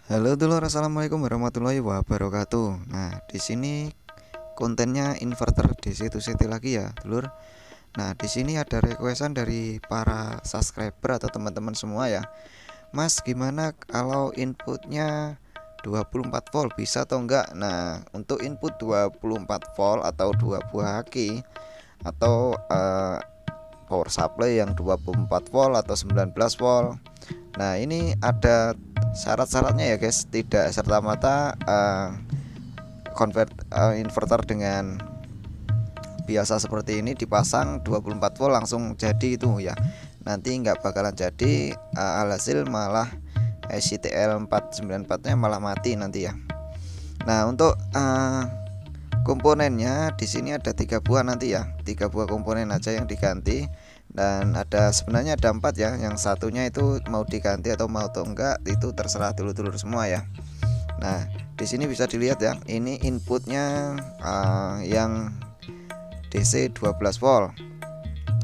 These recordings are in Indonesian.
Halo dulur, assalamualaikum warahmatullahi wabarakatuh. Nah, di sini kontennya inverter DC to CT lagi ya, dulur. Nah, di sini ada requestan dari para subscriber atau teman-teman semua ya. Mas, gimana kalau inputnya 24 volt bisa atau enggak? Nah, untuk input 24 volt atau 2 buah aki atau power supply yang 24 volt atau 19 volt. Nah, ini ada syarat-syaratnya ya guys, tidak serta-merta inverter dengan biasa seperti ini dipasang 24 volt langsung jadi itu ya. Nanti nggak bakalan jadi, alhasil malah ICTL 494 nya malah mati nanti ya. Nah, untuk komponennya di sini ada 3 buah nanti ya, 3 buah komponen aja yang diganti. Dan sebenarnya ada 4 ya, yang satunya itu mau diganti atau mau atau enggak itu terserah dulur-dulur semua ya. Nah, di sini bisa dilihat ya, ini inputnya yang DC 12 volt.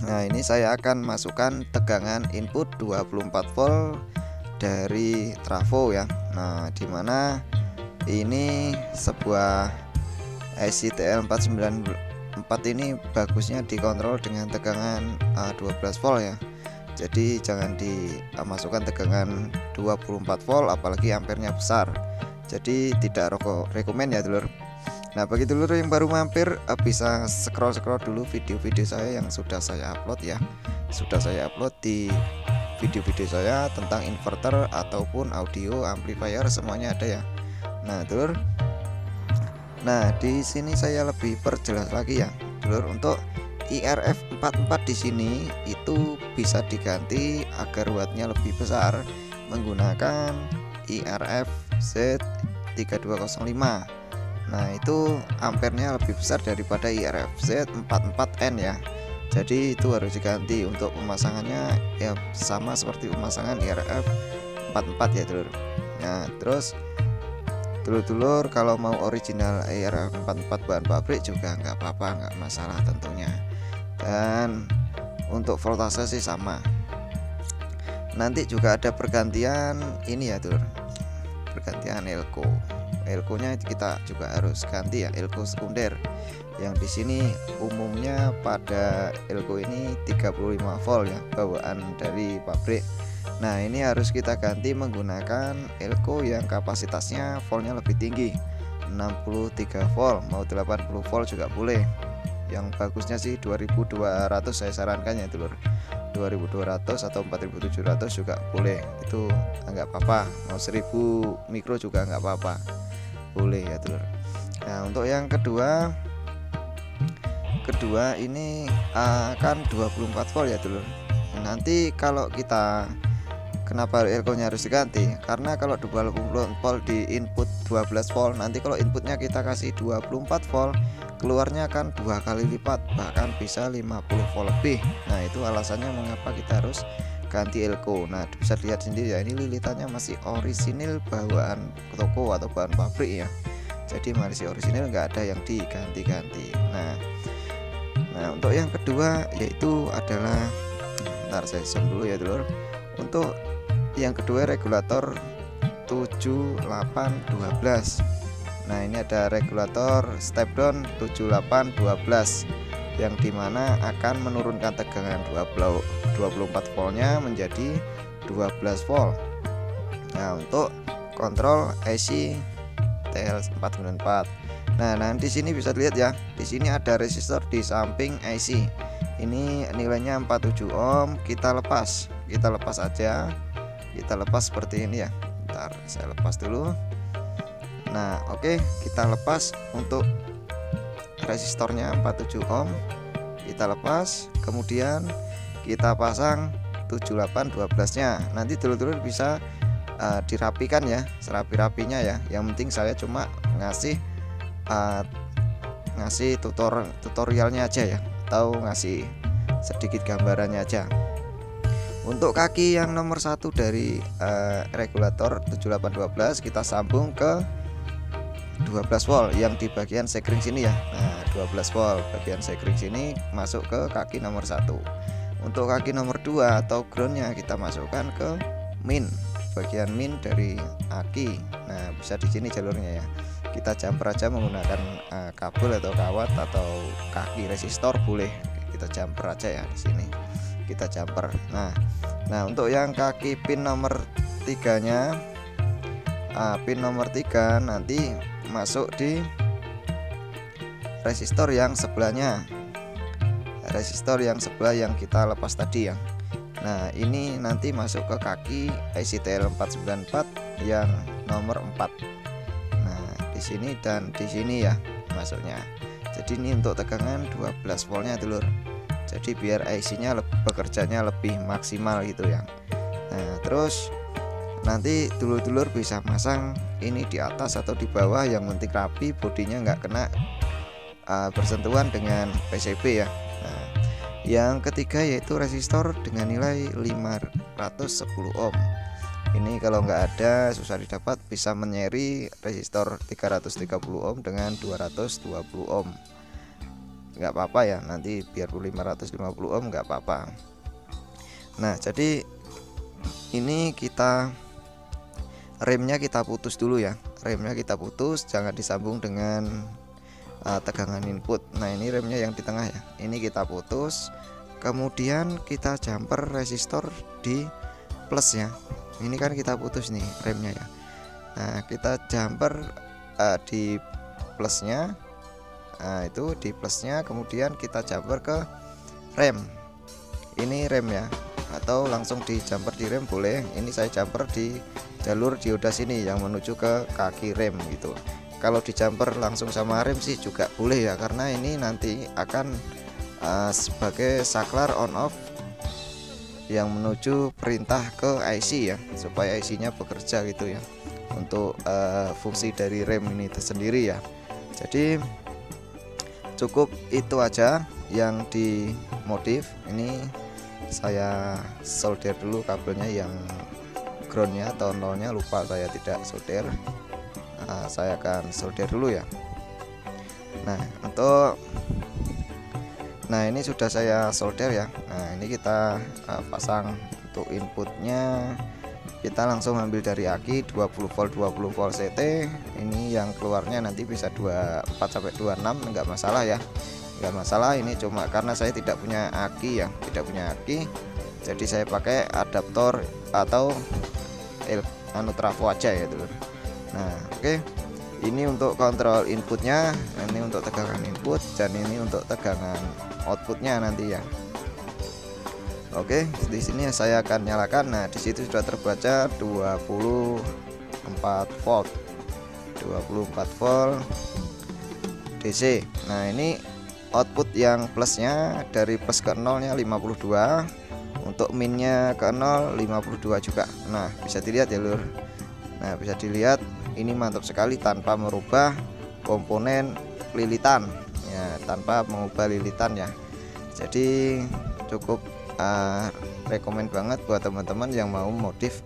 Nah, ini saya akan masukkan tegangan input 24 volt dari trafo ya. Nah, dimana ini sebuah ICTL 494 ini bagusnya dikontrol dengan tegangan 12 volt ya. Jadi jangan dimasukkan tegangan 24 volt apalagi ampernya besar. Jadi tidak rekomen ya dulur. Nah, bagi dulur yang baru mampir, bisa scroll dulu video-video saya yang sudah saya upload ya. Sudah saya upload di video-video saya tentang inverter ataupun audio amplifier, semuanya ada ya. Nah, dulur. Nah, di sini saya lebih perjelas lagi ya, dulur. Untuk IRF 44 di sini itu bisa diganti agar wattnya lebih besar menggunakan IRF Z3205. Nah, itu ampernya lebih besar daripada IRF Z44N ya. Jadi itu harus diganti. Untuk pemasangannya ya sama seperti pemasangan IRF 44 ya, dulur. Nah, terus dulur-dulur kalau mau original IRF 44 bahan pabrik juga nggak apa-apa, nggak masalah tentunya. Dan untuk voltase sih sama. Nanti juga ada pergantian ini ya, dulur. Pergantian elko. Elko-nya kita juga harus ganti ya, elko sekunder. Yang di sini umumnya pada elko ini 35 volt ya, bawaan dari pabrik. Nah, ini harus kita ganti menggunakan elko yang kapasitasnya voltnya lebih tinggi, 63 volt, mau 80 volt juga boleh. Yang bagusnya sih 2200 saya sarankan ya, dulur. 2200 atau 4700 juga boleh, itu enggak apa-apa. Mau 1000 mikro juga enggak apa-apa, boleh ya, dulur. Nah, untuk yang kedua ini akan 24 volt ya, dulur. Nanti kalau kita, kenapa elko-nya harus diganti? Karena kalau 24 volt di input 12 volt, nanti kalau inputnya kita kasih 24 volt, keluarnya akan 2 kali lipat, bahkan bisa 50 volt lebih. Nah, itu alasannya mengapa kita harus ganti elko. Nah, bisa lihat sendiri ya, ini lilitannya masih orisinil bawaan toko atau bahan pabrik ya. Jadi masih orisinil, nggak ada yang diganti-ganti. Nah, untuk yang kedua yaitu adalah, ntar saya zoom dulu ya, dulur. Untuk yang kedua regulator 7812. Nah, ini ada regulator step down 7812 yang dimana akan menurunkan tegangan 24 voltnya menjadi 12 volt. Nah, untuk kontrol IC TL494. Nah, di sini bisa lihat ya, di sini ada resistor di samping IC. Ini nilainya 47 ohm. Kita lepas aja. Kita lepas seperti ini ya. Bentar, saya lepas dulu. Nah, oke, kita lepas untuk resistornya 47 ohm. Kita lepas, kemudian kita pasang 7812-nya. Nanti dulur-dulur bisa dirapikan ya, serapi-rapinya ya. Yang penting saya cuma ngasih tutorialnya aja ya, atau ngasih sedikit gambarannya aja. Untuk kaki yang nomor 1 dari regulator 7812 kita sambung ke 12 volt yang di bagian sekring sini ya. Nah, 12 volt bagian sekring sini masuk ke kaki nomor 1. Untuk kaki nomor 2 atau groundnya kita masukkan ke min. bagian min dari aki. Nah, bisa di sini jalurnya ya. Kita jumper aja menggunakan kabel atau kawat atau kaki resistor boleh. Kita jumper aja ya di sini. Kita jumper. Nah, untuk yang kaki pin nomor 3-nya, pin nomor 3 nanti masuk di resistor yang sebelahnya. Resistor yang sebelah yang kita lepas tadi ya. Nah, ini nanti masuk ke kaki IC TL494 yang nomor 4. Nah, di sini dan di sini ya masuknya. Jadi ini untuk tegangan 12 voltnya dulur. Jadi biar IC-nya bekerjanya lebih maksimal gitu ya. Nah, terus nanti dulur-dulur bisa masang ini di atas atau di bawah, yang penting rapi, bodinya nggak kena bersentuhan dengan PCB ya. Nah, yang ketiga yaitu resistor dengan nilai 510 ohm. Ini kalau nggak ada susah didapat, bisa menyeri resistor 330 ohm dengan 220 ohm. Nggak apa-apa ya, nanti biar 550 ohm nggak apa-apa. Nah, jadi ini kita remnya kita putus dulu ya. Remnya kita putus, jangan disambung dengan tegangan input. Nah, ini remnya yang di tengah ya, ini kita putus, kemudian kita jumper resistor di plus ya. Ini kan kita putus nih remnya ya. Nah, kita jumper di plusnya. Nah, itu di plusnya, kemudian kita jumper ke rem. Ini rem ya, atau langsung di jumper di rem boleh. Ini saya jumper di jalur dioda sini yang menuju ke kaki rem gitu. Kalau di jumper langsung sama rem sih juga boleh ya, karena ini nanti akan sebagai saklar on off yang menuju perintah ke IC ya, supaya IC-nya bekerja gitu ya, untuk fungsi dari rem ini tersendiri ya. Jadi cukup itu aja yang dimodif. Ini saya solder dulu kabelnya yang groundnya atau nolnya, lupa saya tidak solder. Saya akan solder dulu ya. Nah, ini sudah saya solder ya. Nah, ini kita pasang. Untuk inputnya kita langsung ambil dari aki 20 volt CT. Ini yang keluarnya nanti bisa 24 sampai 26, enggak masalah ya. Enggak masalah, ini cuma karena saya tidak punya aki ya, jadi saya pakai adaptor atau trafo aja ya dulu. Nah, oke. Ini untuk kontrol inputnya, ini untuk tegangan input, dan ini untuk tegangan outputnya nanti ya. Oke, di sini saya akan nyalakan. Nah, di situ sudah terbaca 24 volt DC. Nah, ini output yang plusnya dari plus ke nolnya 52, untuk minnya ke 0 52 juga. Nah, bisa dilihat ya lur. Nah, bisa dilihat ini mantap sekali tanpa merubah komponen lilitan ya, tanpa mengubah lilitan ya. Jadi cukup rekomen banget buat teman-teman yang mau modif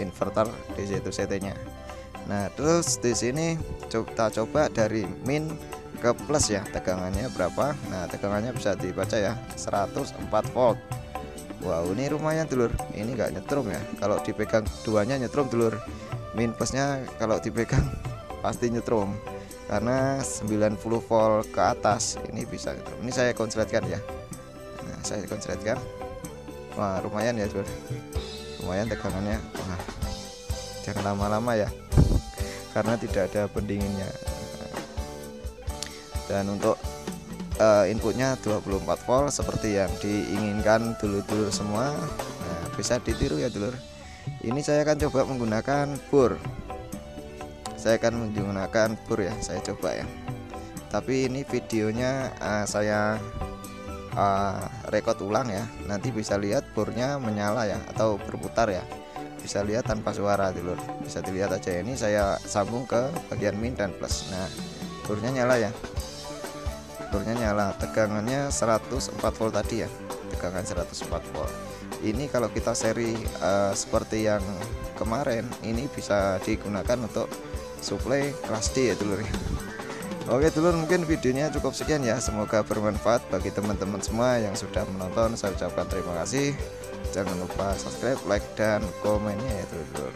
inverter DC to CT nya. Nah, terus di sini kita coba dari min ke plus ya, tegangannya berapa. Nah, tegangannya bisa dibaca ya, 104 volt. Wow, ini lumayan dulur. Ini enggak nyetrum ya, kalau dipegang duanya nyetrum dulur. Min plusnya kalau dipegang pasti nyetrum, karena 90 volt ke atas ini bisa nyetrum. Ini saya konsletkan ya. Nah, saya konsletkan. Wah, lumayan ya dulur, lumayan tegangannya. Wah, jangan lama-lama ya, karena tidak ada pendinginnya. Dan untuk inputnya 24 volt seperti yang diinginkan dulur-dulur semua. Nah, bisa ditiru ya dulur. Ini saya akan coba menggunakan bor. Saya akan menggunakan bor ya, saya coba ya. Tapi ini videonya saya record ulang ya. Nanti bisa lihat bornya menyala ya, atau berputar ya. Bisa lihat tanpa suara dulur. Bisa dilihat aja. Ini saya sambung ke bagian min dan plus. Nah, bornya nyala ya. Bornya nyala, tegangannya 104 volt tadi ya, tegangan 104 volt. Ini kalau kita seri seperti yang kemarin, ini bisa digunakan untuk suplai kelas D ya dulur ya. Oke dulur, mungkin videonya cukup sekian ya, semoga bermanfaat bagi teman-teman semua yang sudah menonton. Saya ucapkan terima kasih. Jangan lupa subscribe, like, dan komennya ya dulur.